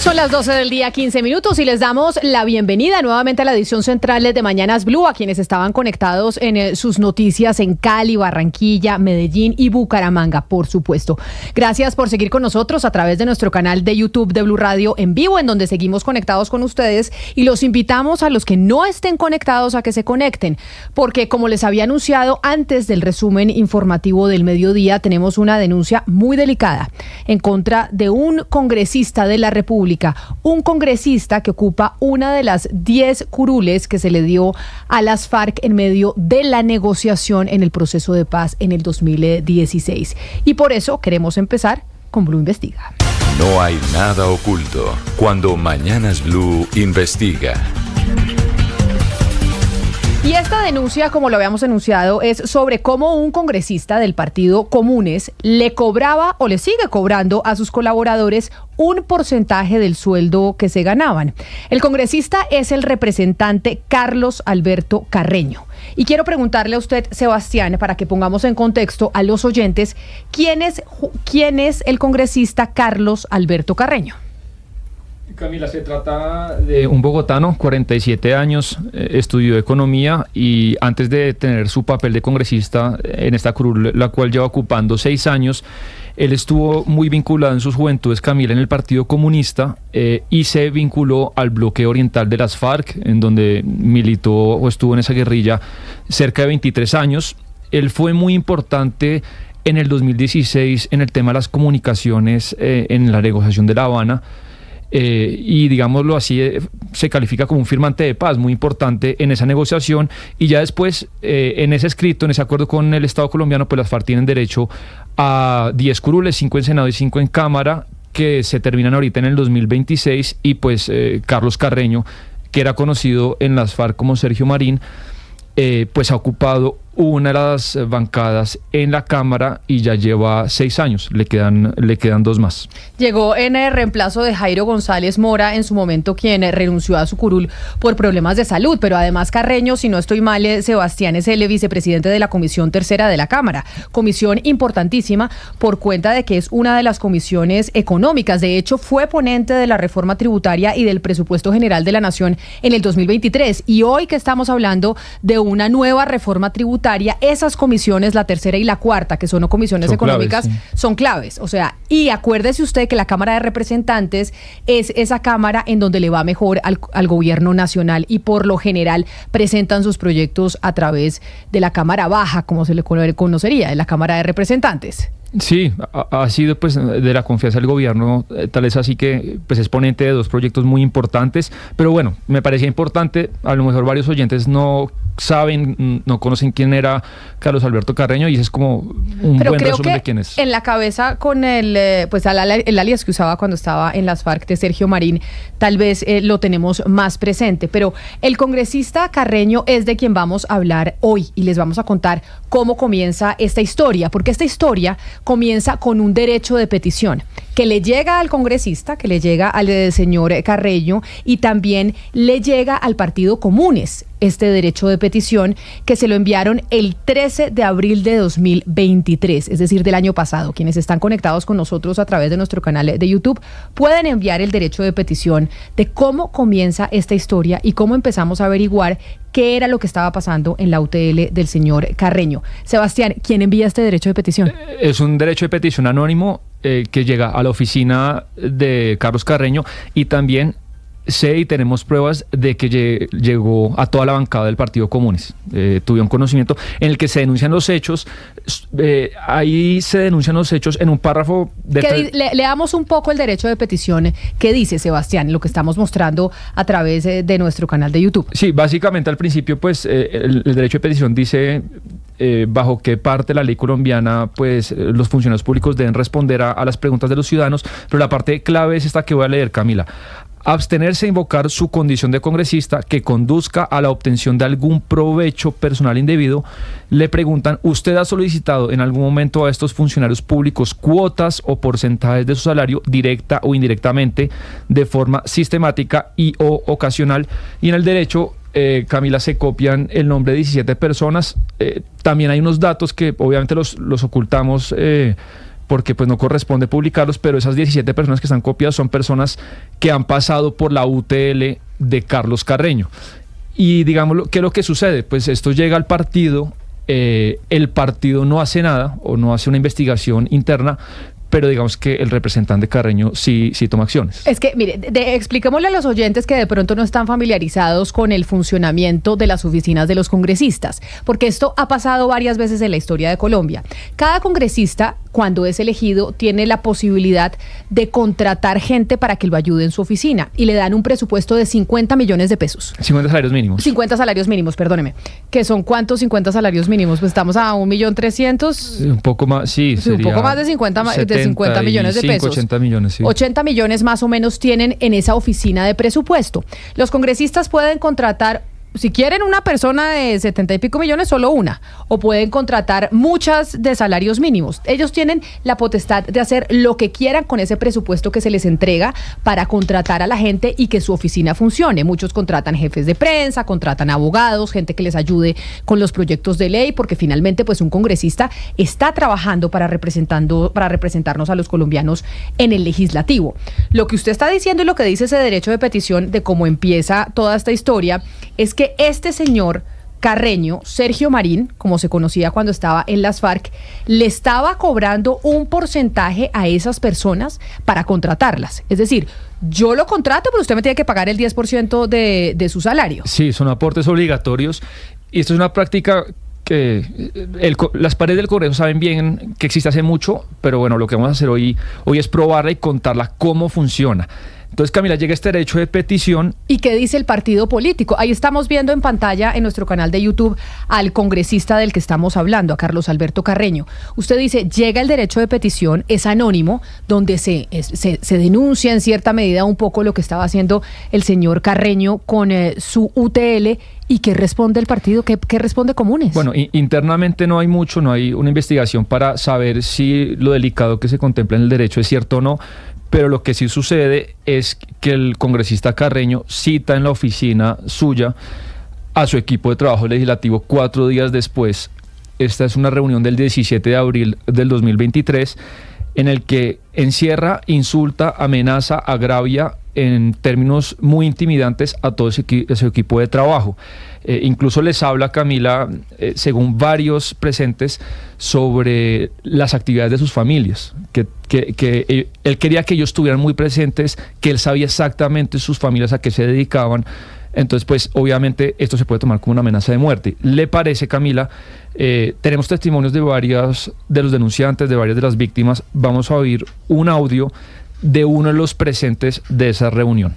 Son las 12 del día, 15 minutos, y les damos la bienvenida nuevamente a la edición central de Mañanas Blue, a quienes estaban conectados en sus noticias en Cali, Barranquilla, Medellín y Bucaramanga, por supuesto. Gracias por seguir con nosotros a través de nuestro canal de YouTube de Blue Radio en vivo, en donde seguimos conectados con ustedes, y los invitamos a los que no estén conectados a que se conecten, porque como les había anunciado antes del resumen informativo del mediodía, tenemos una denuncia muy delicada en contra de un congresista de la República, un congresista que ocupa una de las 10 curules que se le dio a las FARC en medio de la negociación en el proceso de paz en el 2016. Y por eso queremos empezar con Blue Investiga. No hay nada oculto cuando Mañanas Blue investiga. Y esta denuncia, como lo habíamos anunciado, es sobre cómo un congresista del partido Comunes le cobraba o le sigue cobrando a sus colaboradores un porcentaje del sueldo que se ganaban. El congresista es el representante Carlos Alberto Carreño. Y quiero preguntarle a usted, Sebastián, para que pongamos en contexto a los oyentes, ¿quién es el congresista Carlos Alberto Carreño? Camila, se trata de un bogotano, 47 años, estudió economía y antes de tener su papel de congresista en esta curul, la cual lleva ocupando 6 años, él estuvo muy vinculado en sus juventudes, Camila, en el Partido Comunista y se vinculó al bloque oriental de las FARC, en donde militó o estuvo en esa guerrilla cerca de 23 años. Él fue muy importante en el 2016 en el tema de las comunicaciones en la negociación de La Habana. Y digámoslo así, se califica como un firmante de paz muy importante en esa negociación, y ya después en ese escrito, en ese acuerdo con el Estado colombiano, pues las FARC tienen derecho a 10 curules, 5 en Senado y 5 en Cámara, que se terminan ahorita en el 2026, y pues Carlos Carreño, que era conocido en las FARC como Sergio Marín, pues ha ocupado una de las bancadas en la Cámara y ya lleva 6 años, le quedan 2 más. Llegó en el reemplazo de Jairo González Mora, en su momento quien renunció a su curul por problemas de salud, pero además Carreño, si no estoy mal, Sebastián, es el vicepresidente de la Comisión Tercera de la Cámara, comisión importantísima por cuenta de que es una de las comisiones económicas. De hecho, fue ponente de la reforma tributaria y del presupuesto general de la Nación en el 2023, y hoy que estamos hablando de una nueva reforma tributaria, esas comisiones, la tercera y la cuarta, que son comisiones económicas, claves, sí, son claves. O sea, y acuérdese usted que la Cámara de Representantes es esa Cámara en donde le va mejor al gobierno nacional, y por lo general presentan sus proyectos a través de la Cámara Baja, como se le conocería, de la Cámara de Representantes. Sí, ha sido pues de la confianza del gobierno, tal es así que pues es ponente de 2 proyectos muy importantes, pero bueno, me parecía importante, a lo mejor varios oyentes no saben, no conocen quién era Carlos Alberto Carreño, y ese es como un pero buen resumen de quién es. En la cabeza con el alias que usaba cuando estaba en las FARC de Sergio Marín, tal vez lo tenemos más presente, pero el congresista Carreño es de quien vamos a hablar hoy, y les vamos a contar cómo comienza esta historia, porque esta historia comienza con un derecho de petición que le llega al congresista, que le llega al señor Carreño, y también le llega al Partido Comunes este derecho de petición, que se lo enviaron el 13 de abril de 2023, es decir, del año pasado. Quienes están conectados con nosotros a través de nuestro canal de YouTube pueden enviar el derecho de petición de cómo comienza esta historia y cómo empezamos a averiguar qué era lo que estaba pasando en la UTL del señor Carreño. Sebastián, ¿quién envía este derecho de petición? Es un derecho de petición anónimo que llega a la oficina de Carlos Carreño, y también sé y tenemos pruebas de que llegó a toda la bancada del Partido Comunes. Tuvieron conocimiento en el que se denuncian los hechos. Ahí se denuncian los hechos en un párrafo de... Leamos un poco el derecho de petición que dice, Sebastián, lo que estamos mostrando a través de nuestro canal de YouTube. Sí, básicamente al principio pues el derecho de petición dice bajo qué parte de la ley colombiana pues los funcionarios públicos deben responder a las preguntas de los ciudadanos, pero la parte clave es esta que voy a leer, Camila. Abstenerse a invocar su condición de congresista que conduzca a la obtención de algún provecho personal indebido. Le preguntan, ¿usted ha solicitado en algún momento a estos funcionarios públicos cuotas o porcentajes de su salario, directa o indirectamente, de forma sistemática y o ocasional? Y en el derecho, Camila, se copian el nombre de 17 personas. También hay unos datos que obviamente los ocultamos porque pues no corresponde publicarlos, pero esas 17 personas que están copiadas son personas que han pasado por la UTL de Carlos Carreño. Y digamos, ¿qué es lo que sucede? Pues esto llega al partido, el partido no hace nada o no hace una investigación interna, pero digamos que el representante Carreño sí toma acciones. Es que, mire, expliquémosle a los oyentes que de pronto no están familiarizados con el funcionamiento de las oficinas de los congresistas, porque esto ha pasado varias veces en la historia de Colombia. Cada congresista, cuando es elegido, tiene la posibilidad de contratar gente para que lo ayude en su oficina y le dan un presupuesto de 50 millones de pesos. 50 salarios mínimos. 50 salarios mínimos, perdóneme. ¿Que son cuántos 50 salarios mínimos? Pues estamos a 1.300.000. Un poco más, sí. Un poco más de 50 millones de pesos. 80 millones, sí. 80 millones más o menos tienen en esa oficina de presupuesto. Los congresistas pueden contratar, si quieren una persona de 70 y pico millones, solo una, o pueden contratar muchas de salarios mínimos. Ellos tienen la potestad de hacer lo que quieran con ese presupuesto que se les entrega para contratar a la gente y que su oficina funcione. Muchos contratan jefes de prensa, contratan abogados, gente que les ayude con los proyectos de ley, porque finalmente pues un congresista está trabajando para representarnos a los colombianos en el legislativo. Lo que usted está diciendo y lo que dice ese derecho de petición de cómo empieza toda esta historia es que este señor Carreño, Sergio Marín, como se conocía cuando estaba en las FARC, le estaba cobrando un porcentaje a esas personas para contratarlas. Es decir, yo lo contrato, pero usted me tiene que pagar el 10% de su salario. Sí, son aportes obligatorios y esto es una práctica que las paredes del Congreso saben bien que existe hace mucho, pero bueno, lo que vamos a hacer hoy es probarla y contarla cómo funciona. Entonces, Camila, llega este derecho de petición. ¿Y qué dice el partido político? Ahí estamos viendo en pantalla en nuestro canal de YouTube al congresista del que estamos hablando, a Carlos Alberto Carreño. Usted dice, llega el derecho de petición, es anónimo, donde se denuncia en cierta medida un poco lo que estaba haciendo el señor Carreño con su UTL. ¿Y qué responde el partido? ¿Qué responde Comunes? Bueno, internamente no hay mucho, no hay una investigación para saber si lo delicado que se contempla en el derecho es cierto o no. Pero lo que sí sucede es que el congresista Carreño cita en la oficina suya a su equipo de trabajo legislativo 4 días después. Esta es una reunión del 17 de abril del 2023 en el que encierra, insulta, amenaza, agravia en términos muy intimidantes a todo ese equipo de trabajo. Incluso les habla, Camila, según varios presentes, sobre las actividades de sus familias, que él quería que ellos estuvieran muy presentes, que él sabía exactamente sus familias a qué se dedicaban. Entonces, pues, obviamente, esto se puede tomar como una amenaza de muerte. ¿Le parece, Camila? Tenemos testimonios de varios de los denunciantes, de varias de las víctimas. Vamos a oír un audio de uno de los presentes de esa reunión.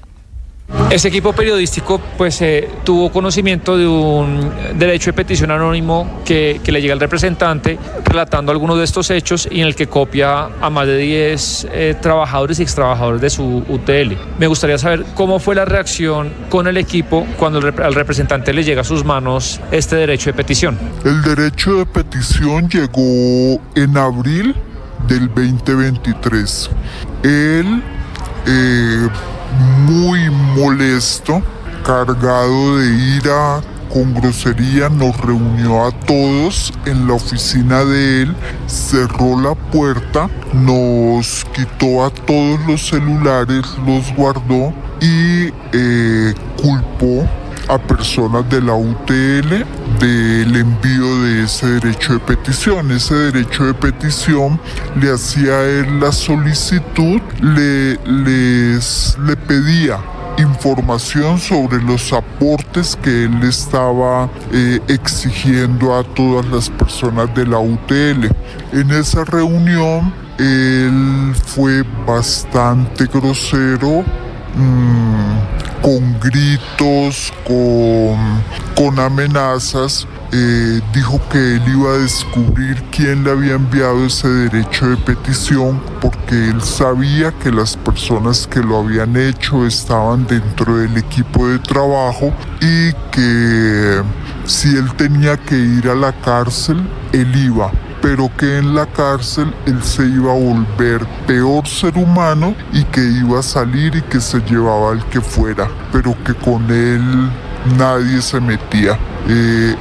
Este equipo periodístico pues tuvo conocimiento de un derecho de petición anónimo que le llega al representante relatando algunos de estos hechos y en el que copia a más de 10 trabajadores y extrabajadores de su UTL. Me gustaría saber cómo fue la reacción con el equipo cuando al representante le llega a sus manos este derecho de petición. El derecho de petición llegó en abril del 2023. Él muy molesto, cargado de ira, con grosería, nos reunió a todos en la oficina de él, cerró la puerta, nos quitó a todos los celulares, los guardó y culpó a personas de la UTL del envío de ese derecho de petición. Ese derecho de petición le hacía a él la solicitud, le pedía información sobre los aportes que él estaba exigiendo a todas las personas de la UTL. En esa reunión él fue bastante grosero, con gritos, con amenazas. Dijo que él iba a descubrir quién le había enviado ese derecho de petición porque él sabía que las personas que lo habían hecho estaban dentro del equipo de trabajo y que si él tenía que ir a la cárcel, él iba, pero que en la cárcel él se iba a volver peor ser humano y que iba a salir y que se llevaba al que fuera, pero que con él nadie se metía.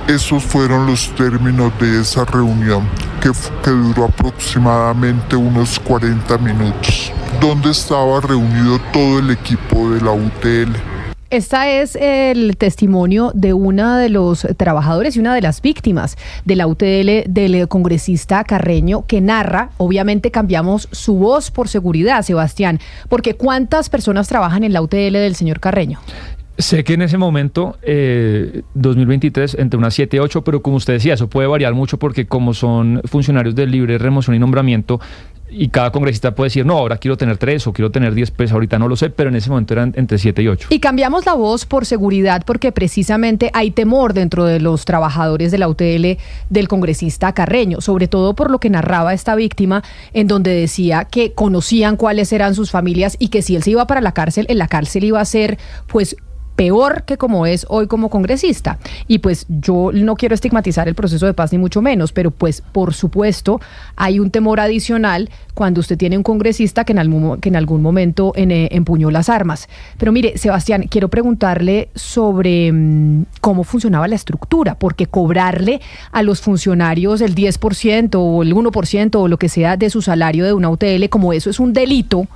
Esos fueron los términos de esa reunión. que duró aproximadamente unos 40 minutos, donde estaba reunido todo el equipo de la UTL. Este es el testimonio de uno de los trabajadores y una de las víctimas de la UTL del congresista Carreño, que narra. Obviamente cambiamos su voz por seguridad, Sebastián, porque ¿cuántas personas trabajan en la UTL del señor Carreño? Sé que en ese momento, 2023, entre unas 7 y 8, pero como usted decía, eso puede variar mucho porque como son funcionarios de libre remoción y nombramiento, y cada congresista puede decir, no, ahora quiero tener 3 o quiero tener 10, pues ahorita no lo sé, pero en ese momento eran entre 7 y 8. Y cambiamos la voz por seguridad porque precisamente hay temor dentro de los trabajadores de la UTL del congresista Carreño, sobre todo por lo que narraba esta víctima, en donde decía que conocían cuáles eran sus familias y que si él se iba para la cárcel, en la cárcel iba a ser, pues, peor que como es hoy como congresista. Y pues yo no quiero estigmatizar el proceso de paz ni mucho menos, pero pues por supuesto hay un temor adicional cuando usted tiene un congresista que en algún momento empuñó las armas. Pero mire, Sebastián, quiero preguntarle sobre cómo funcionaba la estructura, porque cobrarle a los funcionarios el 10% o el 1% o lo que sea de su salario de una UTL, como eso es un delito,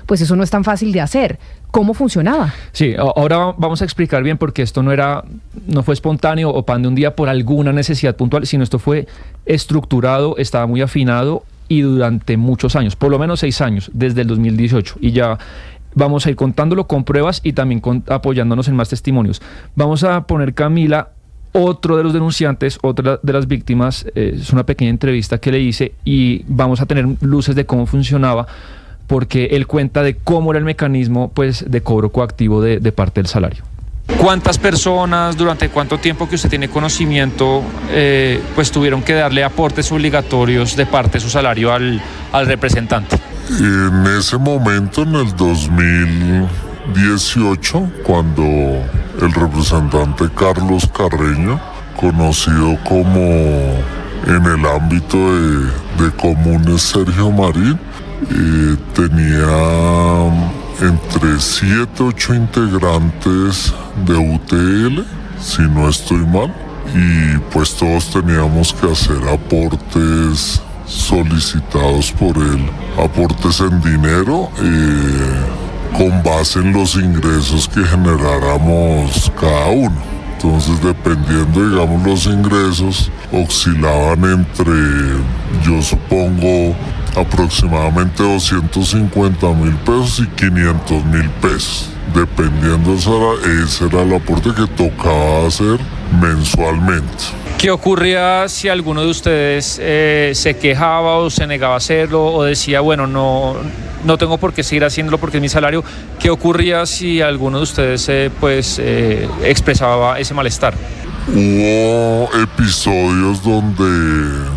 pues eso no es tan fácil de hacer. ¿Cómo funcionaba? Sí, ahora vamos a explicar bien porque esto no fue espontáneo o pan de un día por alguna necesidad puntual, sino esto fue estructurado, estaba muy afinado y durante muchos años, por lo menos 6 años, desde el 2018. Y ya vamos a ir contándolo con pruebas y también apoyándonos en más testimonios. Vamos a poner, Camila, otro de los denunciantes, otra de las víctimas, es una pequeña entrevista que le hice y vamos a tener luces de cómo funcionaba, porque él cuenta de cómo era el mecanismo, pues, de cobro coactivo de parte del salario. ¿Cuántas personas, durante cuánto tiempo que usted tiene conocimiento, pues tuvieron que darle aportes obligatorios de parte de su salario al representante? En ese momento, en el 2018, cuando el representante Carlos Carreño, conocido como en el ámbito de comunes Sergio Marín, tenía entre 7 u 8 integrantes de UTL, si no estoy mal, y pues todos teníamos que hacer aportes solicitados por él, aportes en dinero, con base en los ingresos que generáramos cada uno. Entonces, dependiendo, digamos, los ingresos oscilaban entre, yo supongo, aproximadamente 250,000 pesos y 500,000 pesos. Dependiendo, ese era el aporte que tocaba hacer mensualmente. ¿Qué ocurría si alguno de ustedes se quejaba o se negaba a hacerlo o decía, bueno, no tengo por qué seguir haciéndolo porque es mi salario? ¿Qué ocurría si alguno de ustedes expresaba ese malestar? Hubo episodios donde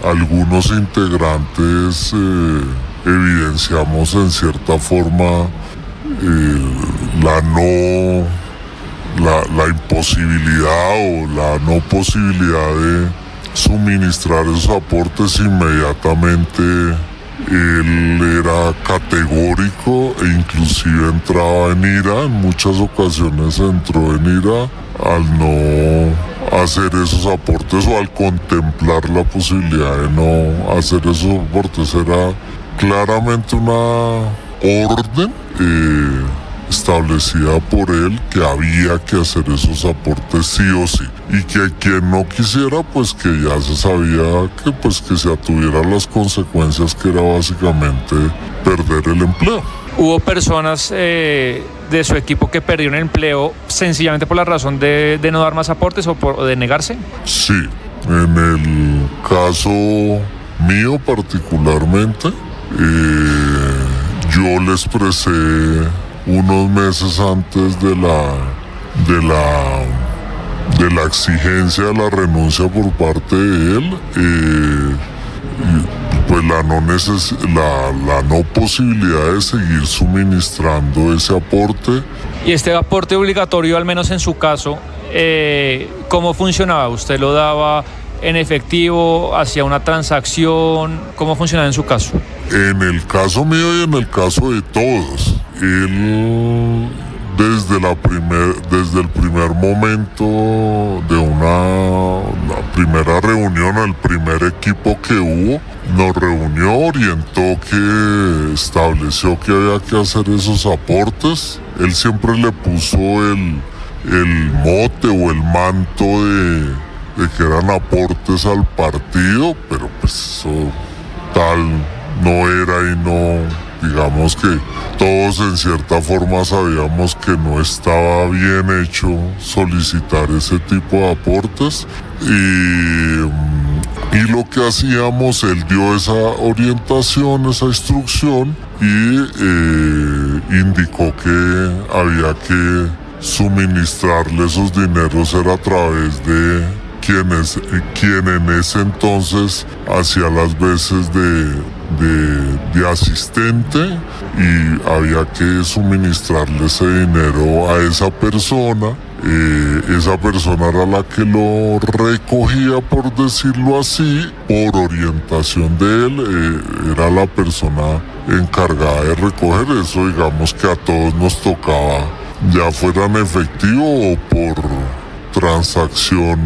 algunos integrantes evidenciamos en cierta forma la imposibilidad o la no posibilidad de suministrar esos aportes. Inmediatamente él era categórico e inclusive entraba en ira, en muchas ocasiones entró en ira al no hacer esos aportes o al contemplar la posibilidad de no hacer esos aportes. Era claramente una orden establecida por él que había que hacer esos aportes sí o sí, y que quien no quisiera, pues que ya se sabía que se atuvieran las consecuencias, que era básicamente perder el empleo. ¿Hubo personas de su equipo que perdieron el empleo sencillamente por la razón de no dar más aportes o de negarse? Sí, en el caso mío particularmente, yo le expresé unos meses antes de la exigencia de la renuncia por parte de él, pues la no posibilidad de seguir suministrando ese aporte. Y este aporte obligatorio, al menos en su caso, ¿cómo funcionaba? ¿Usted lo daba en efectivo, hacía una transacción? ¿Cómo funcionaba en su caso? En el caso mío y en el caso de todos, él desde el primer momento de la primera reunión, el primer equipo que hubo, nos reunió, orientó que estableció que había que hacer esos aportes. Él siempre le puso el mote o el manto de que eran aportes al partido, pero pues eso tal no era y no, digamos que todos en cierta forma sabíamos que no estaba bien hecho solicitar ese tipo de aportes y lo que hacíamos, él dio esa orientación, esa instrucción y indicó que había que suministrarle esos dineros era a través de quien en ese entonces hacía las veces de asistente y había que suministrarle ese dinero a esa persona. Esa persona era la que lo recogía, por decirlo así, por orientación de él, era la persona encargada de recoger eso. Digamos que a todos nos tocaba, ya fuera en efectivo o por transacción,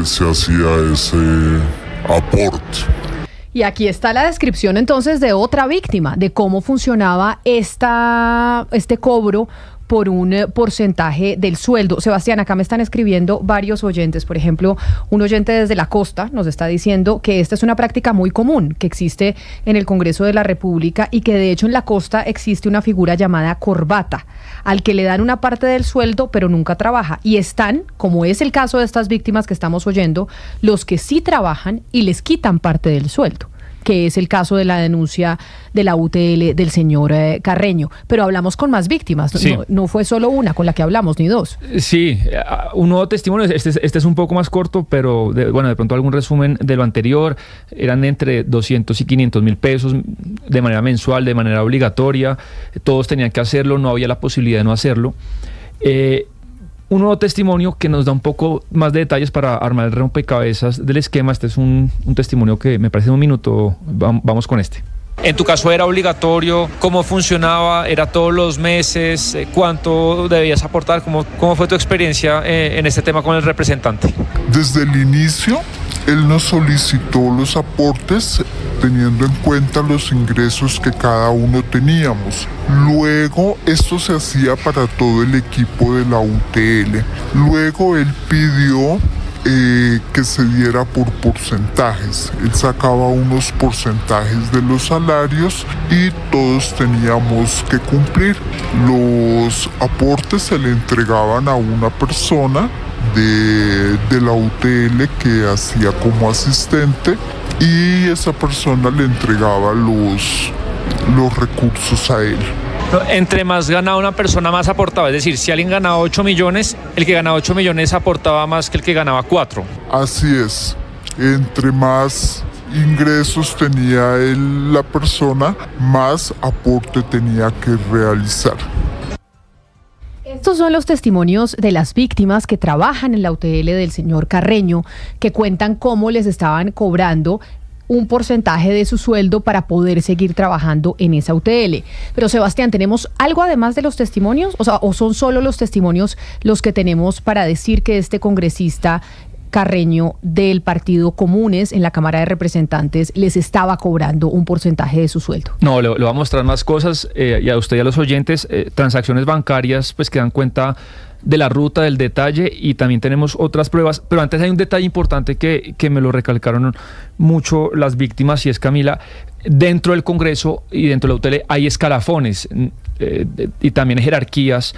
se hacía ese aporte. Y aquí está la descripción entonces de otra víctima, de cómo funcionaba este cobro por un porcentaje del sueldo. Sebastián, acá me están escribiendo varios oyentes. Por ejemplo, un oyente desde la costa nos está diciendo que esta es una práctica muy común que existe en el Congreso de la República y que de hecho en la costa existe una figura llamada corbata, al que le dan una parte del sueldo pero nunca trabaja. Y están, como es el caso de estas víctimas que estamos oyendo, los que sí trabajan y les quitan parte del sueldo, que es el caso de la denuncia de la UTL del señor Carreño. Pero hablamos con más víctimas, sí. No fue solo una con la que hablamos, ni dos. Sí, un nuevo testimonio, este es un poco más corto, pero de pronto algún resumen de lo anterior. Eran entre 200 y 500 mil pesos de manera mensual, de manera obligatoria. Todos tenían que hacerlo, no había la posibilidad de no hacerlo. Un nuevo testimonio que nos da un poco más de detalles para armar el rompecabezas del esquema. Este es un testimonio que me parece de un minuto. Vamos con este. En tu caso era obligatorio, ¿cómo funcionaba? ¿Era todos los meses? ¿Cuánto debías aportar? ¿Cómo fue tu experiencia en este tema con el representante? Desde el inicio, él nos solicitó los aportes teniendo en cuenta los ingresos que cada uno teníamos. Luego, esto se hacía para todo el equipo de la UTL. Luego, él pidió que se diera por porcentajes. Él sacaba unos porcentajes de los salarios y todos teníamos que cumplir. Los aportes se le entregaban a una persona de la UTL que hacía como asistente y esa persona le entregaba los recursos a él. Entre más ganaba una persona, más aportaba. Es decir, si alguien ganaba 8 millones, el que ganaba 8 millones aportaba más que el que ganaba 4. Así es. Entre más ingresos tenía la persona, más aporte tenía que realizar. Estos son los testimonios de las víctimas que trabajan en la UTL del señor Carreño, que cuentan cómo les estaban cobrando un porcentaje de su sueldo para poder seguir trabajando en esa UTL. Pero Sebastián, ¿tenemos algo además de los testimonios? ¿O son solo los testimonios los que tenemos para decir que este congresista Carreño del Partido Comunes en la Cámara de Representantes les estaba cobrando un porcentaje de su sueldo? No, le voy a mostrar más cosas y a usted y a los oyentes, transacciones bancarias pues que dan cuenta de la ruta, del detalle, y también tenemos otras pruebas. Pero antes hay un detalle importante que me lo recalcaron mucho las víctimas, y es, Camila, dentro del Congreso y dentro de la UTL hay escalafones y también jerarquías,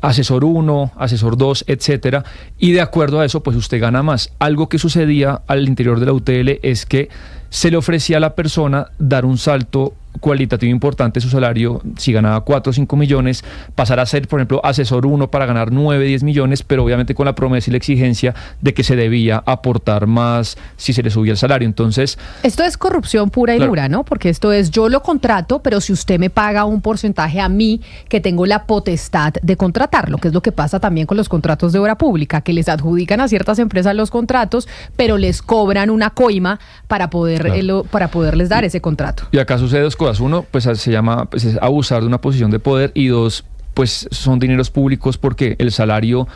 asesor 1, asesor 2, etcétera, y de acuerdo a eso pues usted gana más. Algo que sucedía al interior de la UTL es que se le ofrecía a la persona dar un salto cualitativo importante, su salario, si ganaba 4 o 5 millones, pasar a ser, por ejemplo, asesor 1 para ganar 9, 10 millones, pero obviamente con la promesa y la exigencia de que se debía aportar más si se le subía el salario. Entonces, esto es corrupción pura y dura, ¿no? Porque esto es, yo lo contrato, pero si usted me paga un porcentaje a mí, que tengo la potestad de contratarlo, que es lo que pasa también con los contratos de obra pública, que les adjudican a ciertas empresas los contratos, pero les cobran una coima para poderles dar ese contrato. Y acá sucede dos cosas. Uno, pues se llama pues, es abusar de una posición de poder, y dos, pues son dineros públicos, porque el salario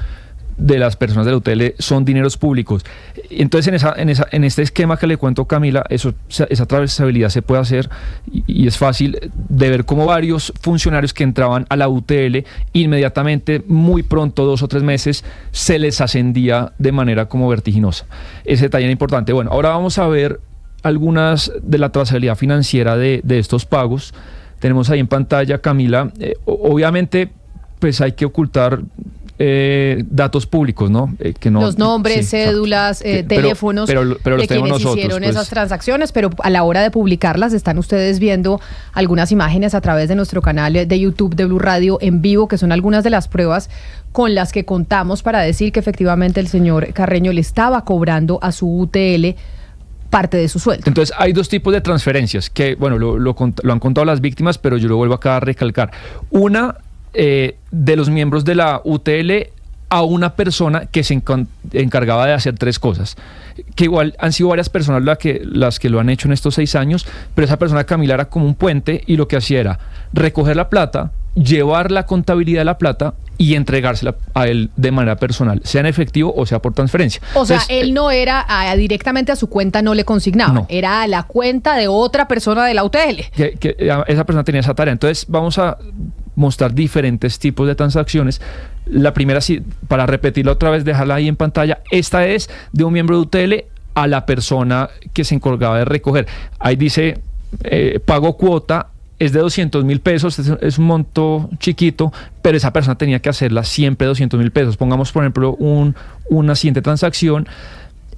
de las personas de la UTL son dineros públicos. Entonces, en este esquema que le cuento, Camila, esa trazabilidad se puede hacer y es fácil de ver cómo varios funcionarios que entraban a la UTL inmediatamente, muy pronto, 2 o 3 meses, se les ascendía de manera como vertiginosa. Ese detalle era importante. Bueno, ahora vamos a ver algunas de la trazabilidad financiera de estos pagos. Tenemos ahí en pantalla, Camila, obviamente pues hay que ocultar datos públicos, ¿no? Que no, los nombres, sí, cédulas, teléfonos pero los de tenemos quienes nosotros, hicieron pues. esas transacciones, pero a la hora de publicarlas están ustedes viendo algunas imágenes a través de nuestro canal de YouTube de Blue Radio en vivo, que son algunas de las pruebas con las que contamos para decir que efectivamente el señor Carreño le estaba cobrando a su UTL parte de su sueldo. Entonces hay 2 tipos de transferencias que, bueno, lo han contado las víctimas, pero yo lo vuelvo acá a recalcar. Una de los miembros de la UTL a una persona que se encargaba de hacer 3 cosas, que igual han sido varias personas las que lo han hecho en estos 6 años, pero esa persona, Camila, era como un puente y lo que hacía era recoger la plata, llevar la contabilidad de la plata y entregársela a él de manera personal, sea en efectivo o sea por transferencia. O sea, él no era directamente a su cuenta, no le consignaba, no. Era a la cuenta de otra persona de la UTL. Que esa persona tenía esa tarea. Entonces vamos a mostrar diferentes tipos de transacciones. La primera, para repetirla otra vez, dejarla ahí en pantalla, esta es de un miembro de UTL a la persona que se encargaba de recoger. Ahí dice pago cuota, es de 200,000 pesos, es un monto chiquito, pero esa persona tenía que hacerla siempre 200,000 pesos. Pongamos, por ejemplo, una siguiente transacción.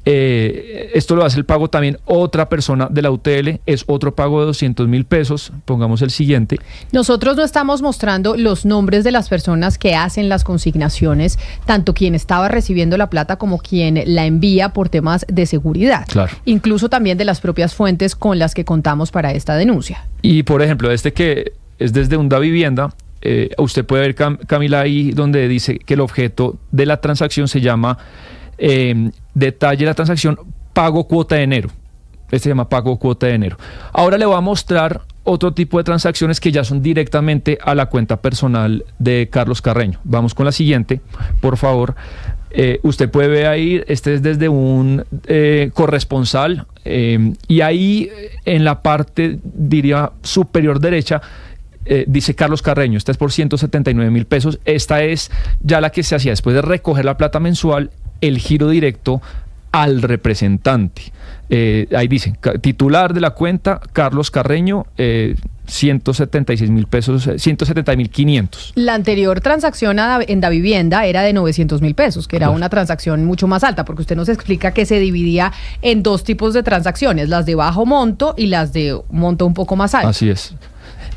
Esto lo hace el pago también otra persona de la UTL, es otro pago de 200,000 pesos. Pongamos el siguiente. Nosotros no estamos mostrando los nombres de las personas que hacen las consignaciones, tanto quien estaba recibiendo la plata como quien la envía por temas de seguridad. Claro. Incluso también de las propias fuentes con las que contamos para esta denuncia. Y por ejemplo, que es desde un Davivienda, usted puede ver, Camila, ahí donde dice que el objeto de la transacción se llama detalle de la transacción, pago cuota de enero. Este se llama pago cuota de enero. Ahora le voy a mostrar otro tipo de transacciones que ya son directamente a la cuenta personal de Carlos Carreño. Vamos con la siguiente, por favor. Usted puede ver ahí, este es desde un corresponsal, y ahí en la parte, diría, superior derecha, dice Carlos Carreño. Esta es por 179,000 pesos. Esta es ya la que se hacía después de recoger la plata mensual, el giro directo al representante. Ahí dice, titular de la cuenta, Carlos Carreño, 176,000 pesos, 170,500. La anterior transacción en Davivienda era de 900,000 pesos, que era una transacción mucho más alta, porque usted nos explica que se dividía en 2 tipos de transacciones, las de bajo monto y las de monto un poco más alto. Así es.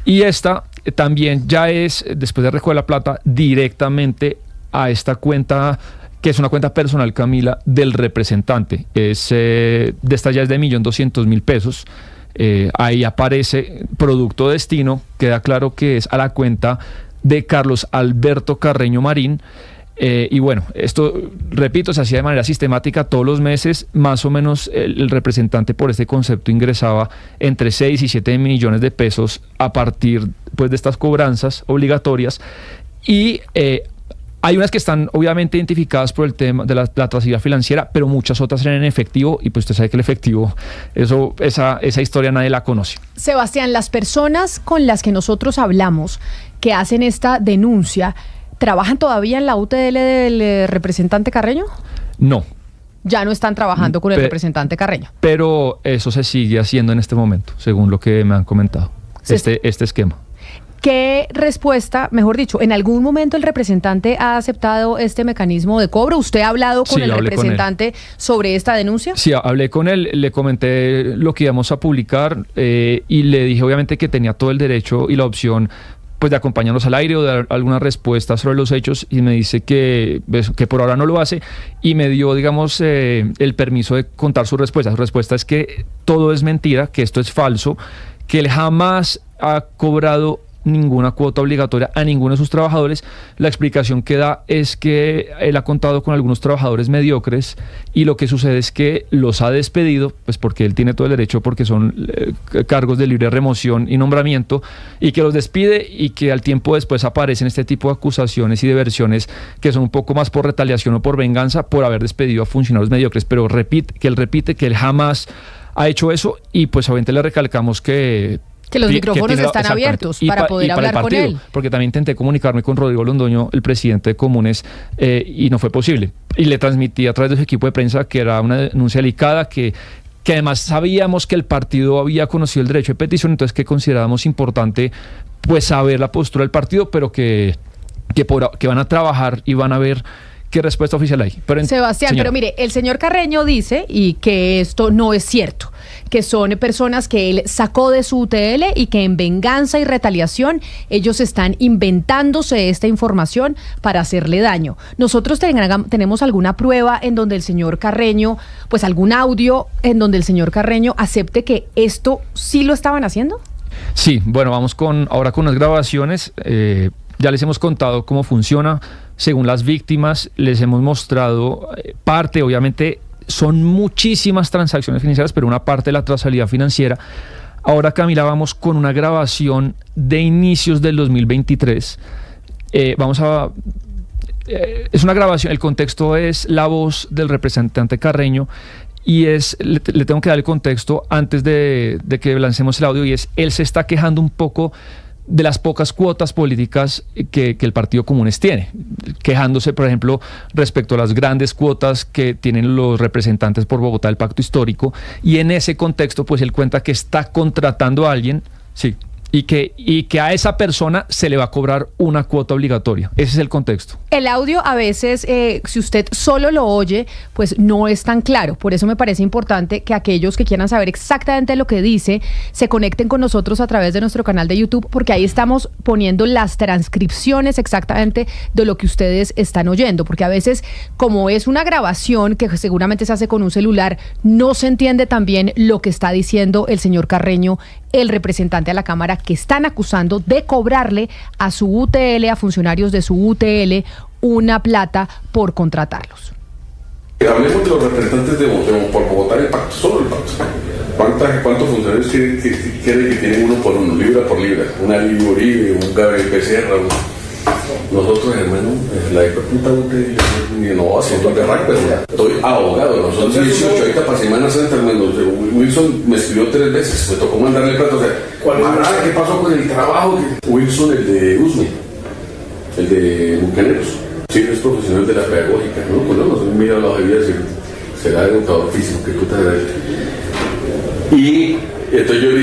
Y esta también ya es, después de recoger la plata, directamente a esta cuenta, que es una cuenta personal, Camila, del representante. De esta ya es de 1.200.000 pesos. Ahí aparece producto destino, queda claro que es a la cuenta de Carlos Alberto Carreño Marín. Y bueno, esto, repito, se hacía de manera sistemática todos los meses. Más o menos el representante por este concepto ingresaba entre 6 y 7 millones de pesos a partir, pues, de estas cobranzas obligatorias. Y hay unas que están obviamente identificadas por el tema de la trazabilidad financiera, pero muchas otras eran en efectivo, y pues usted sabe que el efectivo, esa historia nadie la conoce. Sebastián, las personas con las que nosotros hablamos que hacen esta denuncia, ¿trabajan todavía en la UTL del representante Carreño? No. Ya no están trabajando con el representante Carreño. Pero eso se sigue haciendo en este momento, según lo que me han comentado, este esquema. ¿Qué respuesta, mejor dicho, en algún momento el representante ha aceptado este mecanismo de cobro? ¿Usted ha hablado con el representante sobre esta denuncia? Sí, hablé con él, le comenté lo que íbamos a publicar, y le dije obviamente que tenía todo el derecho y la opción, pues, de acompañarnos al aire o de dar alguna respuesta sobre los hechos, y me dice que por ahora no lo hace, y me dio, digamos, el permiso de contar su respuesta. Su respuesta es que todo es mentira, que esto es falso, que él jamás ha cobrado ninguna cuota obligatoria a ninguno de sus trabajadores. La explicación que da es que él ha contado con algunos trabajadores mediocres y lo que sucede es que los ha despedido, pues porque él tiene todo el derecho, porque son cargos de libre remoción y nombramiento, y que los despide y que al tiempo después aparecen este tipo de acusaciones y de versiones que son un poco más por retaliación o por venganza por haber despedido a funcionarios mediocres, pero él repite que él jamás ha hecho eso y pues obviamente le recalcamos que los micrófonos están abiertos para poder hablar con él. Porque también intenté comunicarme con Rodrigo Londoño, el presidente de Comunes, y no fue posible. Y le transmití a través de su equipo de prensa que era una denuncia delicada, que además sabíamos que el partido había conocido el derecho de petición, entonces que considerábamos importante pues saber la postura del partido, pero que van a trabajar y van a ver qué respuesta oficial hay. Sebastián, pero mire, el señor Carreño dice y que esto no es cierto, que son personas que él sacó de su UTL y que en venganza y retaliación ellos están inventándose esta información para hacerle daño. Nosotros tenemos alguna prueba en donde el señor Carreño, pues algún audio en donde el señor Carreño acepte que esto sí lo estaban haciendo. Sí, bueno, vamos ahora con unas grabaciones. Ya les hemos contado cómo funciona. Según las víctimas, les hemos mostrado parte, obviamente son muchísimas transacciones financieras, pero una parte de la trazabilidad financiera. Ahora, Camila, vamos con una grabación de inicios del 2023. Es una grabación, el contexto es la voz del representante Carreño y le tengo que dar el contexto antes de que lancemos el audio, y él se está quejando un poco de las pocas cuotas políticas que el Partido Comunes tiene, quejándose, por ejemplo, respecto a las grandes cuotas que tienen los representantes por Bogotá del Pacto Histórico, y en ese contexto, pues él cuenta que está contratando a alguien, sí, y que a esa persona se le va a cobrar una cuota obligatoria. Ese es el contexto. El audio a veces, si usted solo lo oye, pues no es tan claro. Por eso me parece importante que aquellos que quieran saber exactamente lo que dice, se conecten con nosotros a través de nuestro canal de YouTube, porque ahí estamos poniendo las transcripciones exactamente de lo que ustedes están oyendo. Porque a veces, como es una grabación que seguramente se hace con un celular, no se entiende también lo que está diciendo el señor Carreño, el representante a la Cámara, que están acusando de cobrarle a su UTL, a funcionarios de su UTL, una plata por contratarlos. Hablemos de los representantes por Bogotá del Pacto, solo el Pacto. ¿Cuántos funcionarios quiere que tienen uno por uno, libra por libra? Una Libre Uribe, un Gabriel Becerra. Nosotros, hermano, la puta no haciendo de rack, pero estoy abogado, son 18, ahorita para Semana Santa, hermano. Wilson me escribió 3 veces, me tocó mandarle plata, o sea, ¿qué pasó con el trabajo? Wilson, el de USME, el de Bucaneros, sí, es profesional de la pedagógica, ¿no? Pues no mira la hoja de vida, será educador físico, qué puta será esto. Y entonces yo le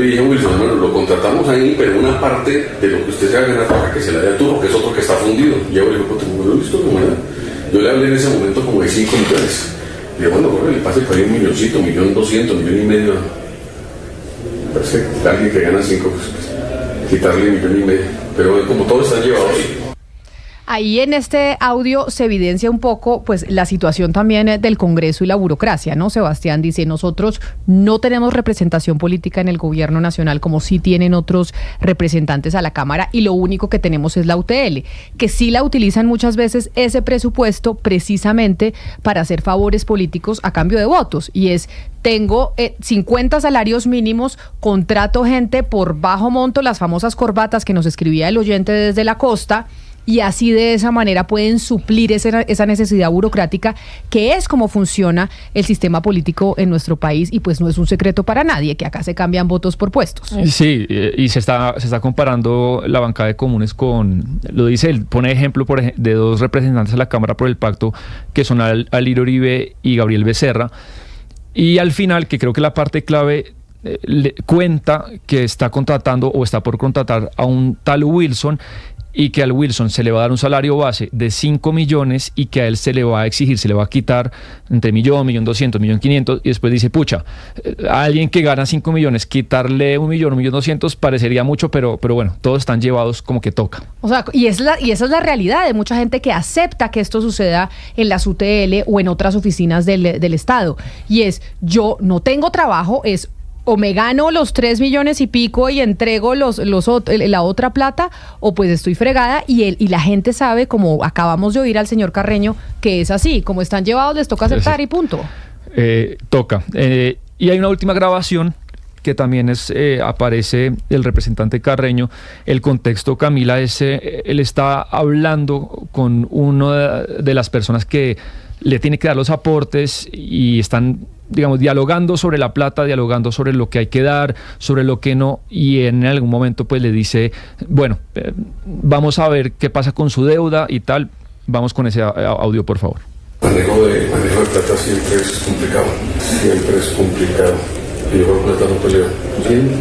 dije a Wilson, hermano, lo contratamos ahí, pero una parte de lo que usted se va a ganar para que se la dé a Turro, que es otro que está fundido. Y yo le digo, ¿no lo he visto? Yo le hablé en ese momento como de 5 millones. Le digo, bueno, le pase por ahí $1.200.000, $1.200.000, $1.5 million. Perfecto, alguien que gana 5, pues, quitarle $1.5 million. Pero como todos están llevados. Ahí en este audio se evidencia un poco pues la situación también del Congreso y la burocracia, ¿no? Sebastián dice, nosotros no tenemos representación política en el gobierno nacional como sí tienen otros representantes a la Cámara, y lo único que tenemos es la UTL, que sí la utilizan muchas veces ese presupuesto precisamente para hacer favores políticos a cambio de votos, y es: tengo 50 salarios mínimos, contrato gente por bajo monto, las famosas corbatas que nos escribía el oyente desde la costa, y así de esa manera pueden suplir esa necesidad burocrática, que es como funciona el sistema político en nuestro país, y pues no es un secreto para nadie que acá se cambian votos por puestos. Sí, y se está comparando la bancada de Comunes con, lo dice él, pone ejemplo de 2 representantes de la Cámara por el Pacto, que son Libre Uribe y Gabriel Becerra, y al final, que creo que la parte clave, le cuenta que está contratando o está por contratar a un tal Wilson, y que al Wilson se le va a dar un salario base de 5 millones y que a él se le va a exigir, se le va a quitar entre $1.200.000, $1.200.000, y después dice, pucha, a alguien que gana 5 millones, quitarle $1 millón, $1.200.000 parecería mucho, pero bueno, todos están llevados como que toca. O sea, y esa es la realidad de mucha gente que acepta que esto suceda en las UTL o en otras oficinas del Estado, y es: yo no tengo trabajo, es o me gano los 3 millones y pico y entrego la otra plata, o pues estoy fregada, y la gente sabe, como acabamos de oír al señor Carreño, que es así, como están llevados les toca aceptar y punto. Toca. Y hay una última grabación que también aparece el representante Carreño. El contexto, Camila, él está hablando con una de las personas que le tiene que dar los aportes y están, digamos, dialogando sobre la plata, dialogando sobre lo que hay que dar, sobre lo que no, y en algún momento pues le dice, bueno, vamos a ver qué pasa con su deuda y tal. Vamos con ese audio, por favor. Manejo de plata siempre es complicado. Y yo por plata no peleo.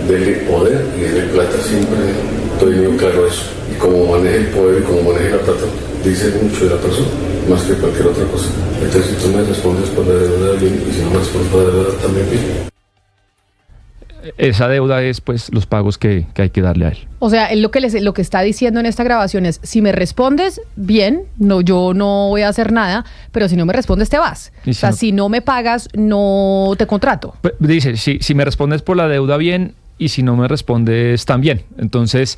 Dele poder y dele plata, siempre estoy muy claro eso. Y como maneje el poder y como maneje la plata, dice mucho de la persona, más que cualquier otra cosa. Entonces, si tú me respondes por la deuda, bien, y si no me respondes por la deuda, también bien. Esa deuda es pues los pagos que hay que darle a él. O sea, él lo que está diciendo en esta grabación es, si me respondes, bien, no, yo no voy a hacer nada, pero si no me respondes, te vas. O sea, si no me pagas, no te contrato. Dice, si me respondes por la deuda, bien, y si no me respondes, también. Entonces,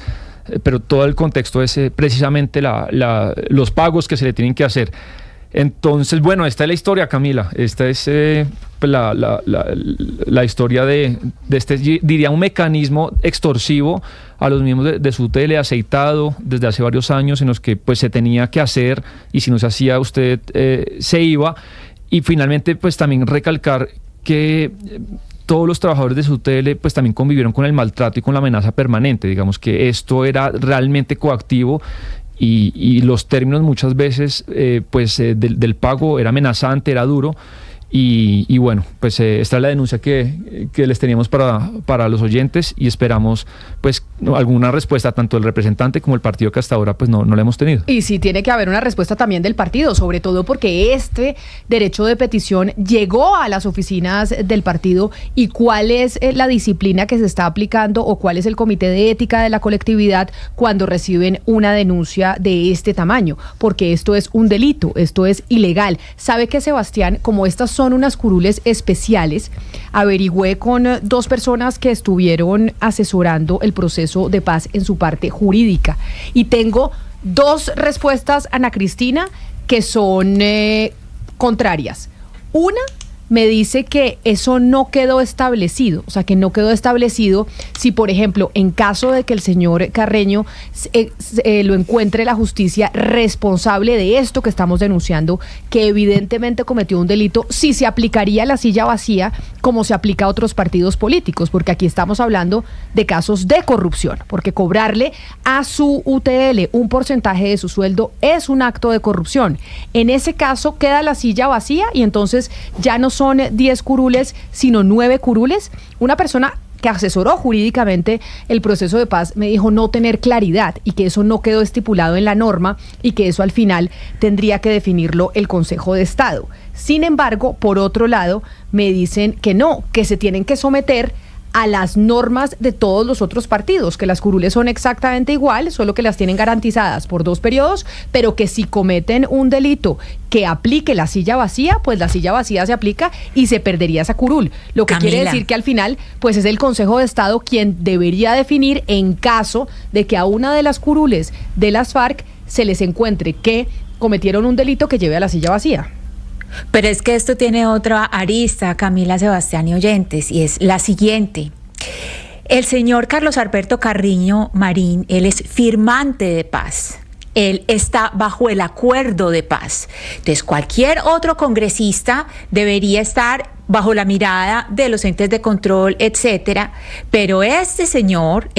pero todo el contexto es precisamente los pagos que se le tienen que hacer. Entonces, bueno, esta es la historia, Camila. Esta es la historia de este, diría, un mecanismo extorsivo a los miembros de su tele, aceitado desde hace varios años, en los que pues se tenía que hacer, y si no se hacía, usted se iba. Y finalmente, pues también recalcar que todos los trabajadores de su tele pues también convivieron con el maltrato y con la amenaza permanente. Digamos que esto era realmente coactivo. Y los términos muchas veces del pago era amenazante, era duro. Y bueno, pues esta es la denuncia que les teníamos para los oyentes, y esperamos pues alguna respuesta tanto del representante como el partido, que hasta ahora pues no la hemos tenido. Y sí tiene que haber una respuesta también del partido, sobre todo porque este derecho de petición llegó a las oficinas del partido, y cuál es la disciplina que se está aplicando, o cuál es el comité de ética de la colectividad cuando reciben una denuncia de este tamaño, porque esto es un delito, esto es ilegal. ¿Sabe qué, Sebastián? Como estas son unas curules especiales, averigüé con 2 personas que estuvieron asesorando el proceso de paz en su parte jurídica, y tengo 2 respuestas, Ana Cristina, que son contrarias. Una me dice que eso no quedó establecido, o sea, que no quedó establecido si, por ejemplo, en caso de que el señor Carreño lo encuentre la justicia responsable de esto que estamos denunciando, que evidentemente cometió un delito, si se aplicaría la silla vacía como se aplica a otros partidos políticos, porque aquí estamos hablando de casos de corrupción, porque cobrarle a su UTL un porcentaje de su sueldo es un acto de corrupción. En ese caso queda la silla vacía, y entonces ya no son 10 curules, sino 9 curules. Una persona que asesoró jurídicamente el proceso de paz me dijo no tener claridad, y que eso no quedó estipulado en la norma, y que eso al final tendría que definirlo el Consejo de Estado. Sin embargo, por otro lado, me dicen que no, que se tienen que someter a las normas de todos los otros partidos, que las curules son exactamente igual, solo que las tienen garantizadas por 2 periodos, pero que si cometen un delito que aplique la silla vacía, pues la silla vacía se aplica y se perdería esa curul. Lo que quiere decir que al final, pues es el Consejo de Estado quien debería definir, en caso de que a una de las curules de las FARC se les encuentre que cometieron un delito que lleve a la silla vacía. Pero es que esto tiene otra arista, Camila, Sebastián y oyentes, y es la siguiente. El señor Carlos Alberto Carreño Marín, él es firmante de paz. Él está bajo el acuerdo de paz. Entonces, cualquier otro congresista debería estar bajo la mirada de los entes de control, etcétera, pero este señor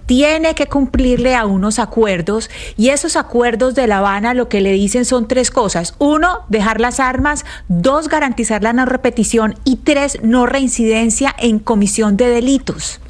tiene que cumplirle a unos acuerdos, y esos acuerdos de La Habana lo que le dicen son 3 cosas: 1, dejar las armas; 2, garantizar la no repetición; y 3, no reincidencia en comisión de delitos.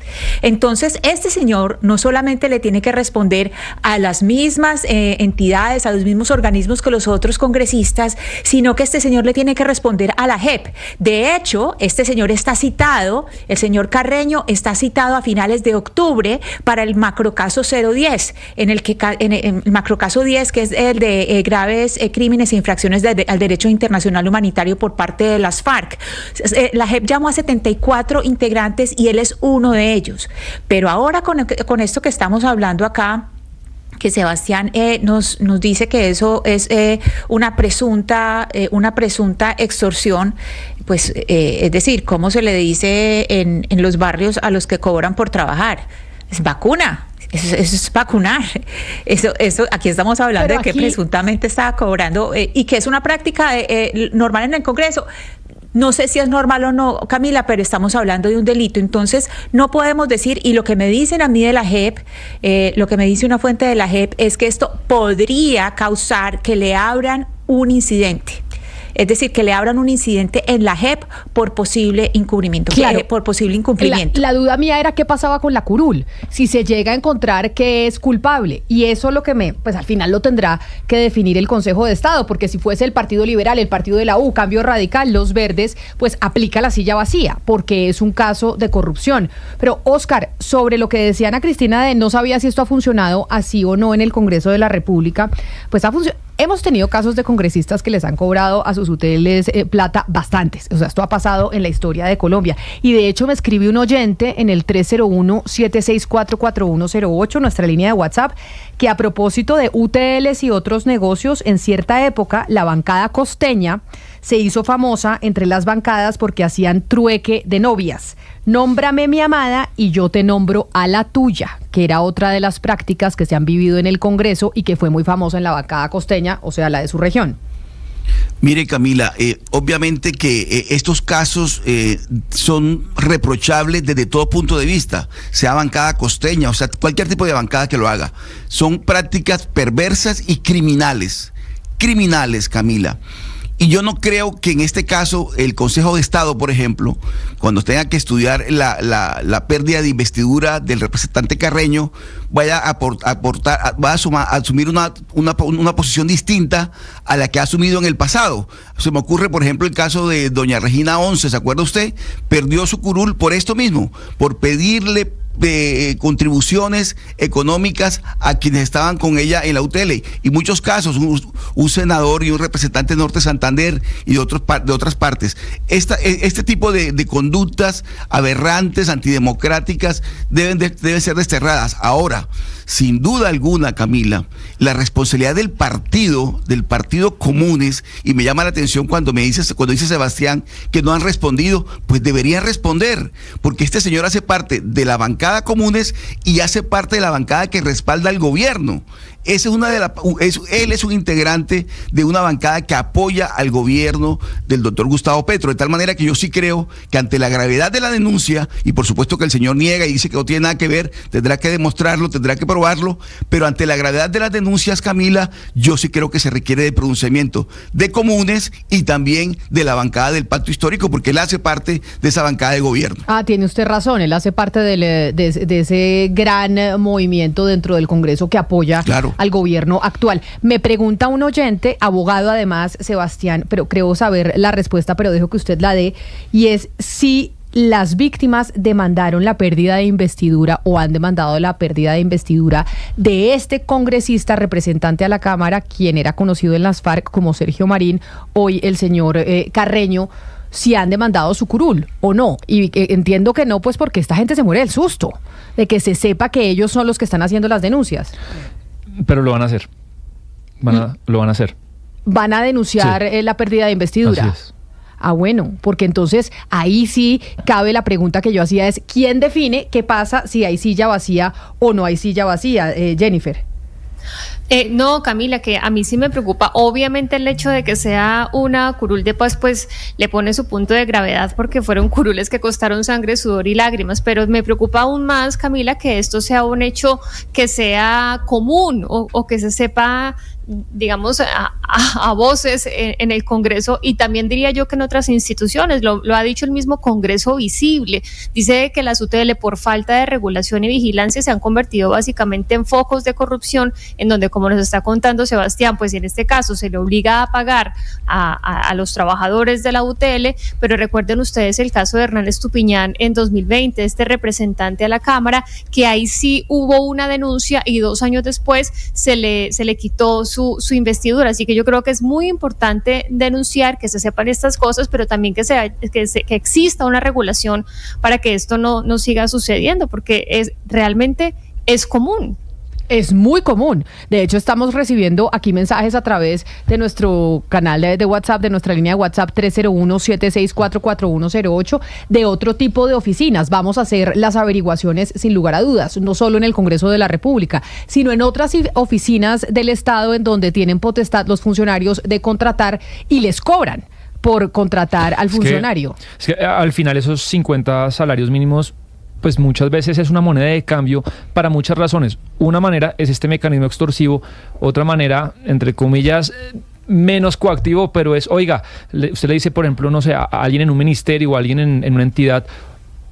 Entonces, este señor no solamente le tiene que responder a las mismas entidades, a los mismos organismos que los otros congresistas, sino que este señor le tiene que responder a la JEP. De hecho, este señor está citado, el señor Carreño está citado a finales de octubre para el macrocaso 010, en el macrocaso 10, que es el de graves crímenes e infracciones al derecho internacional humanitario por parte de las FARC. La JEP llamó a 74 integrantes y él es uno de ellos. Pero ahora con esto que estamos hablando acá, que Sebastián nos dice que eso es una presunta extorsión, pues es decir, ¿cómo se le dice en los barrios a los que cobran por trabajar? Es vacuna. Eso es vacunar. Eso aquí estamos hablando de que presuntamente estaba cobrando y que es una práctica normal en el Congreso. No sé si es normal o no, Camila, pero estamos hablando de un delito. Entonces, no podemos decir, y lo que me dicen a mí de la JEP, lo que me dice una fuente de la JEP, es que esto podría causar que le abran un incidente. Es decir, que le abran un incidente en la JEP por posible incumplimiento. Claro. Por posible incumplimiento. La duda mía era qué pasaba con la curul, si se llega a encontrar que es culpable. Y eso lo que pues al final lo tendrá que definir el Consejo de Estado, porque si fuese el Partido Liberal, el Partido de la U, Cambio Radical, los Verdes, pues aplica la silla vacía, porque es un caso de corrupción. Pero, Oscar, sobre lo que decía Ana Cristina de no sabía si esto ha funcionado así o no en el Congreso de la República, pues ha funcionado. Hemos tenido casos de congresistas que les han cobrado a sus hoteles plata bastantes. O sea, esto ha pasado en la historia de Colombia. Y de hecho me escribió un oyente en el 301-764-4108, nuestra línea de WhatsApp, que a propósito de UTLs y otros negocios, en cierta época la bancada costeña se hizo famosa entre las bancadas porque hacían trueque de novias. Nómbrame mi amada y yo te nombro a la tuya, que era otra de las prácticas que se han vivido en el Congreso y que fue muy famosa en la bancada costeña, o sea, la de su región. Mire, Camila, obviamente que estos casos son reprochables desde todo punto de vista, sea bancada costeña, o sea, cualquier tipo de bancada que lo haga. Son prácticas perversas y criminales, Camila. Y yo no creo que en este caso el Consejo de Estado, por ejemplo, cuando tenga que estudiar la pérdida de investidura del representante Carreño, vaya a asumir una posición distinta a la que ha asumido en el pasado. Se me ocurre, por ejemplo, el caso de doña Regina Once, ¿se acuerda usted? Perdió su curul por esto mismo, por pedirle contribuciones económicas a quienes estaban con ella en la UTL, y muchos casos, un senador y un representante de Norte Santander y de otras partes. Este tipo de conductas aberrantes, antidemocráticas, deben ser desterradas. Ahora, sin duda alguna, Camila, la responsabilidad del partido Comunes, y me llama la atención cuando dice Sebastián que no han respondido, pues deberían responder, porque este señor hace parte de la bancada Comunes y hace parte de la bancada que respalda al gobierno. Él es un integrante de una bancada que apoya al gobierno del doctor Gustavo Petro, de tal manera que yo sí creo que ante la gravedad de la denuncia, y por supuesto que el señor niega y dice que no tiene nada que ver, tendrá que demostrarlo, tendrá que probarlo, pero ante la gravedad de las denuncias, Camila, yo sí creo que se requiere de pronunciamiento de Comunes y también de la bancada del Pacto Histórico, porque él hace parte de esa bancada de gobierno. Tiene usted razón, él hace parte de ese gran movimiento dentro del Congreso que apoya al gobierno actual. Me pregunta un oyente, abogado además, Sebastián, pero creo saber la respuesta, pero dejo que usted la dé, y es si las víctimas demandaron la pérdida de investidura o han demandado la pérdida de investidura de este congresista representante a la Cámara, quien era conocido en las FARC como Sergio Marín, hoy el señor Carreño, si han demandado su curul o no. Y entiendo que no, pues porque esta gente se muere del susto de que se sepa que ellos son los que están haciendo las denuncias. Pero lo van a hacer. Lo van a hacer. Van a denunciar la pérdida de investidura. Así es. Bueno, porque entonces ahí sí cabe la pregunta que yo hacía, es ¿quién define qué pasa si hay silla vacía o no hay silla vacía? Jennifer. No, Camila, que a mí sí me preocupa. Obviamente el hecho de que sea una curul de paz, pues le pone su punto de gravedad porque fueron curules que costaron sangre, sudor y lágrimas, pero me preocupa aún más, Camila, que esto sea un hecho que sea común o que se sepa, digamos, a voces en el Congreso y también diría yo que en otras instituciones. Lo ha dicho el mismo Congreso Visible. Dice que las UTL por falta de regulación y vigilancia se han convertido básicamente en focos de corrupción, en donde, como nos está contando Sebastián, pues en este caso se le obliga a pagar a los trabajadores de la UTL, pero recuerden ustedes el caso de Hernán Estupiñán en 2020, este representante a la Cámara, que ahí sí hubo una denuncia y 2 años después se le quitó su investidura. Así que yo creo que es muy importante denunciar, que se sepan estas cosas, pero también que exista una regulación para que esto no siga sucediendo, porque realmente es común. Es muy común. De hecho, estamos recibiendo aquí mensajes a través de nuestro canal de WhatsApp, de nuestra línea de WhatsApp 301-764-4108, de otro tipo de oficinas. Vamos a hacer las averiguaciones sin lugar a dudas, no solo en el Congreso de la República, sino en otras oficinas del Estado en donde tienen potestad los funcionarios de contratar y les cobran por contratar al funcionario. Es que al final esos 50 salarios mínimos, pues muchas veces es una moneda de cambio para muchas razones. Una manera es este mecanismo extorsivo, otra manera, entre comillas, menos coactivo, pero es, oiga, usted le dice, por ejemplo, no sé, a alguien en un ministerio o a alguien en una entidad,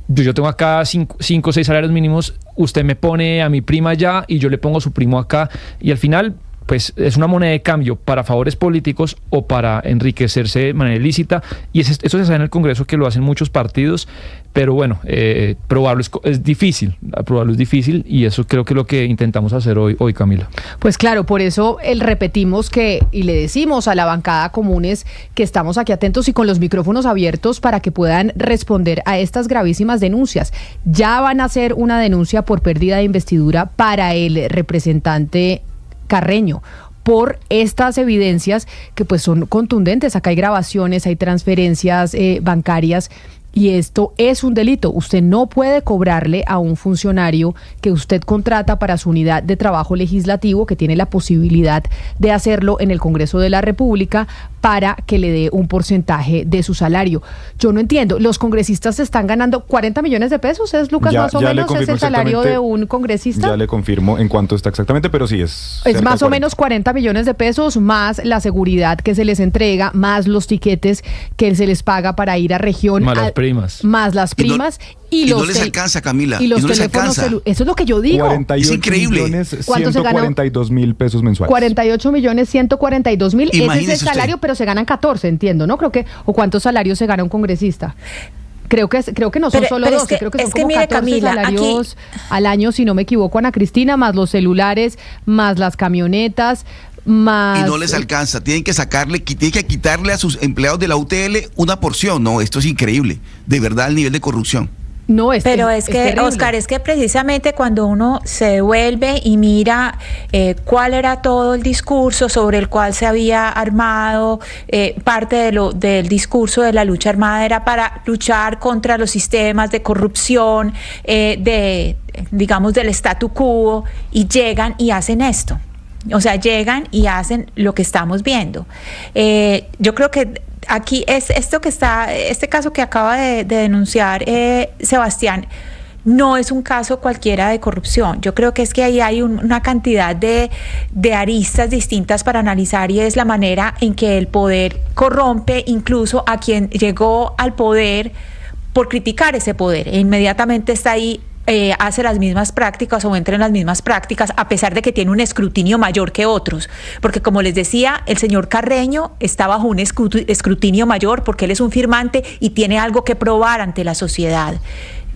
yo tengo acá 5 o 6 salarios mínimos, usted me pone a mi prima allá y yo le pongo a su primo acá, y al final pues es una moneda de cambio para favores políticos o para enriquecerse de manera ilícita, y eso se sabe en el Congreso, que lo hacen muchos partidos, pero bueno, probarlo es difícil, y eso creo que es lo que intentamos hacer hoy, Camila. Pues claro, por eso repetimos y le decimos a la bancada Comunes que estamos aquí atentos y con los micrófonos abiertos para que puedan responder a estas gravísimas denuncias. Ya van a hacer una denuncia por pérdida de investidura para el representante Carreño por estas evidencias que pues son contundentes. Acá hay grabaciones, hay transferencias bancarias, y esto es un delito. Usted no puede cobrarle a un funcionario que usted contrata para su unidad de trabajo legislativo, que tiene la posibilidad de hacerlo en el Congreso de la República, para que le dé un porcentaje de su salario. Yo no entiendo, los congresistas están ganando 40 millones de pesos, ¿es, Lucas, más o menos? ¿Es el salario de un congresista? Ya le confirmo en cuánto está exactamente, pero sí es más o menos 40 millones de pesos, más la seguridad que se les entrega, más los tiquetes que se les paga para ir a región. Más las primas. Y no les alcanza, Camila. Y los no teléfonos eso es lo que yo digo. 48 es increíble. Millones, 142,000 pesos mensuales. 48,142,000. Ese es el salario, usted. pero se ganan 14, entiendo, ¿no? Creo que, ¿o cuántos salarios se gana un congresista? Creo que no son solo 12, creo que son como 14 Camila, salarios al año, si no me equivoco, Ana Cristina, más los celulares, más las camionetas, más... Y no les alcanza, tienen que quitarle a sus empleados de la UTL una porción. No, esto es increíble, de verdad, el nivel de corrupción. No, pero es que, terrible. Oscar, es que precisamente cuando uno se devuelve y mira cuál era todo el discurso sobre el cual se había armado, parte del discurso de la lucha armada era para luchar contra los sistemas de corrupción, digamos, del statu quo, y llegan y hacen esto. O sea, llegan y hacen lo que estamos viendo. Yo creo que aquí es este caso que acaba de denunciar Sebastián, no es un caso cualquiera de corrupción. Yo creo que es que ahí hay una cantidad de aristas distintas para analizar, y es la manera en que el poder corrompe incluso a quien llegó al poder por criticar ese poder. E inmediatamente está ahí, hace las mismas prácticas o entra en las mismas prácticas, a pesar de que tiene un escrutinio mayor que otros, porque como les decía, el señor Carreño está bajo un escrutinio mayor porque él es un firmante y tiene algo que probar ante la sociedad.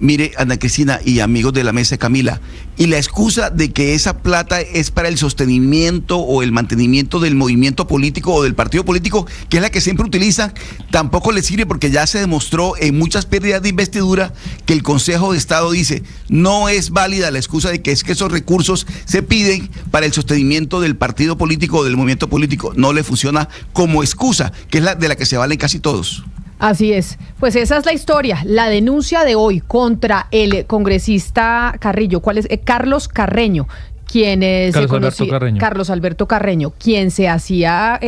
Mire, Ana Cristina y amigos de la mesa, Camila, y la excusa de que esa plata es para el sostenimiento o el mantenimiento del movimiento político o del partido político, que es la que siempre utilizan, tampoco les sirve, porque ya se demostró en muchas pérdidas de investidura que el Consejo de Estado dice no es válida la excusa de que es que esos recursos se piden para el sostenimiento del partido político o del movimiento político. No le funciona como excusa, que es la de la que se valen casi todos. Así es. Pues esa es la historia, la denuncia de hoy contra el congresista Carrillo. ¿Cuál es? Carlos Carreño. quien Carlos Alberto Carreño, quien se hacía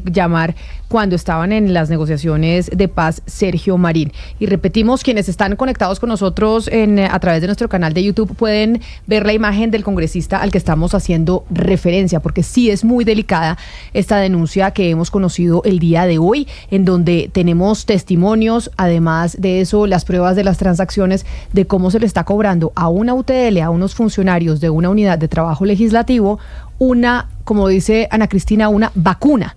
llamar cuando estaban en las negociaciones de paz Sergio Marín. Y repetimos, quienes están conectados con nosotros a través de nuestro canal de YouTube pueden ver la imagen del congresista al que estamos haciendo referencia, porque sí es muy delicada esta denuncia que hemos conocido el día de hoy, en donde tenemos testimonios, además de eso, las pruebas de las transacciones de cómo se le está cobrando a una UTL, a unos funcionarios de una unidad de trabajo legislativo, una, como dice Ana Cristina, una vacuna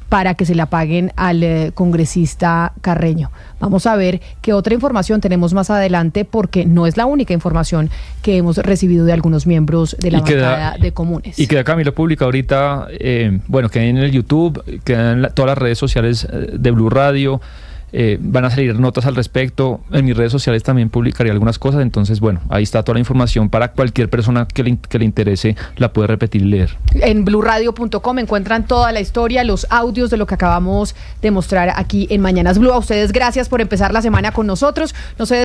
para que se la paguen al congresista Carreño. Vamos a ver qué otra información tenemos más adelante, porque no es la única información que hemos recibido de algunos miembros de la bancada de Comunes. Y queda, Camila, publica ahorita, queda en el YouTube, queda en todas las redes sociales de Blue Radio. Van a salir notas al respecto. En mis redes sociales también publicaré algunas cosas. Entonces, ahí está toda la información para cualquier persona que le interese, la puede repetir y leer. En bluradio.com encuentran toda la historia, los audios de lo que acabamos de mostrar aquí en Mañanas Blue. A ustedes, gracias por empezar la semana con nosotros. No se